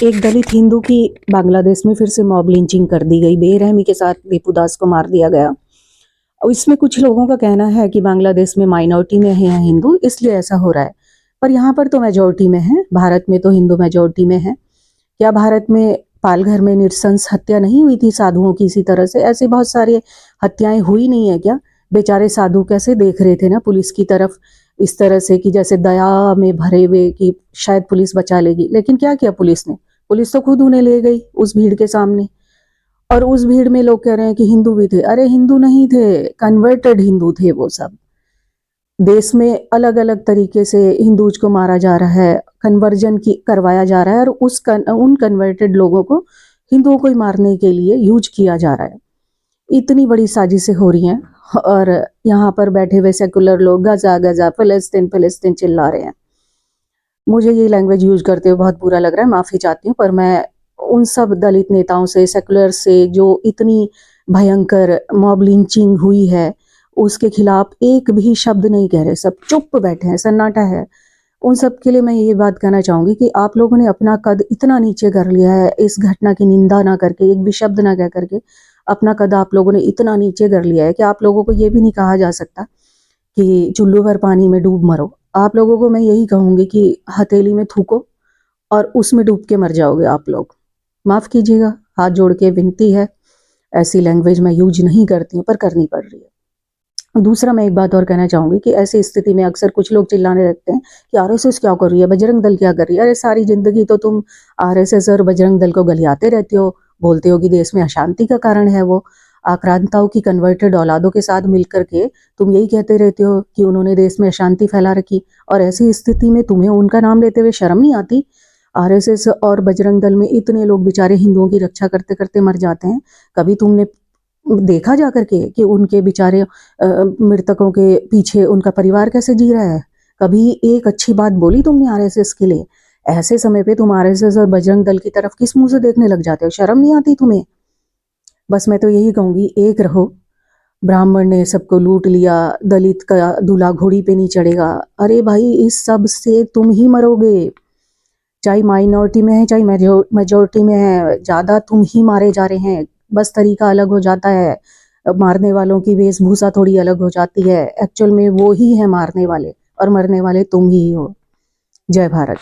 एक दलित हिंदू की बांग्लादेश में फिर से मॉब लिंचिंग कर दी गई। बेरहमी के साथ दीपू दास को मार दिया गया। और इसमें कुछ लोगों का कहना है कि बांग्लादेश में माइनॉरिटी में है हिंदू, इसलिए ऐसा हो रहा है। पर यहाँ पर तो मेजोरिटी में है। भारत में तो हिंदू मेजोरिटी में है। क्या भारत में पालघर में नृशंस हत्या नहीं हुई थी साधुओं की? इसी तरह से ऐसे बहुत सारी हत्याएं हुई नहीं है क्या? बेचारे साधु कैसे देख रहे थे ना पुलिस की तरफ, इस तरह से कि जैसे दया में भरे हुए कि शायद पुलिस बचा लेगी। लेकिन क्या किया पुलिस ने? पुलिस तो खुद उन्हें ले गई उस भीड़ के सामने। और उस भीड़ में लोग कह रहे हैं कि हिंदू भी थे। अरे हिंदू नहीं थे, कन्वर्टेड हिंदू थे वो सब। देश में अलग अलग तरीके से हिंदूज को मारा जा रहा है, कन्वर्जन की करवाया जा रहा है, और उन कन्वर्टेड लोगों को हिंदुओं को ही मारने के लिए यूज किया जा रहा है। इतनी बड़ी साजिशें हो रही हैं और यहाँ पर बैठे हुए सेकुलर लोग गजा गजा फिलिस्तीन फिलिस्तीन चिल्ला रहे हैं। मुझे ये लैंग्वेज यूज करते हुए बहुत बुरा लग रहा है, माफ़ी चाहती हूँ। पर मैं उन सब दलित नेताओं से, सेकुलर से, जो इतनी भयंकर मॉब लिंचिंग हुई है उसके खिलाफ एक भी शब्द नहीं कह रहे। सब चुप बैठे हैं, सन्नाटा है। उन सब के लिए मैं ये बात कहना चाहूँगी कि आप लोगों ने अपना कद इतना नीचे कर लिया है, इस घटना की निंदा ना करके, एक भी शब्द ना कह करके अपना कद आप लोगों ने इतना नीचे कर लिया है कि आप लोगों को ये भी नहीं कहा जा सकता कि चुल्लू भर पानी में डूब मरो। आप लोगों को मैं यही कहूँगी कि हथेली में थूको और उसमें डूब के मर जाओगे आप लोग। माफ़ कीजिएगा, हाथ जोड़ के विनती है। ऐसी लैंग्वेज मैं यूज नहीं करती हूँ पर करनी पड़ रही है। दूसरा, मैं एक बात और कहना चाहूँगी कि ऐसी स्थिति में अक्सर कुछ लोग चिल्लाने लगते हैं कि आरएसएस क्या कर रही है, बजरंग दल क्या कर रही है। अरे सारी जिंदगी तो तुम आरएसएस और बजरंग दल को गलियाते रहते हो, बोलते हो कि देश में अशांति का कारण है वो। आक्रांताओं की कन्वर्टेड औलादों के साथ मिलकर के तुम यही कहते रहते हो कि उन्होंने देश में अशांति फैला रखी, और ऐसी स्थिति में तुम्हें उनका नाम लेते हुए शर्म नहीं आती? आरएसएस और बजरंग दल में इतने लोग बेचारे हिंदुओं की रक्षा करते करते मर जाते हैं। कभी तुमने देखा जा करके कि उनके बेचारे मृतकों के पीछे उनका परिवार कैसे जी रहा है? कभी एक अच्छी बात बोली तुमने आरएसएस के लिए? ऐसे समय पे तुम आरएसएस और बजरंग दल की तरफ किस मुंह से देखने लग जाते हो? शर्म नहीं आती तुम्हें? बस मैं तो यही कहूँगी, एक रहो। ब्राह्मण ने सबको लूट लिया, दलित का दूल्हा घोड़ी पे नहीं चढ़ेगा। अरे भाई, इस सब से तुम ही मरोगे। चाहे माइनॉरिटी में है चाहे मेजोरिटी में है, ज़्यादा तुम ही मारे जा रहे हैं। बस तरीका अलग हो जाता है, मारने वालों की वेशभूषा थोड़ी अलग हो जाती है। एक्चुअल में वो ही है मारने वाले, और मरने वाले तुम ही हो। जय भारत।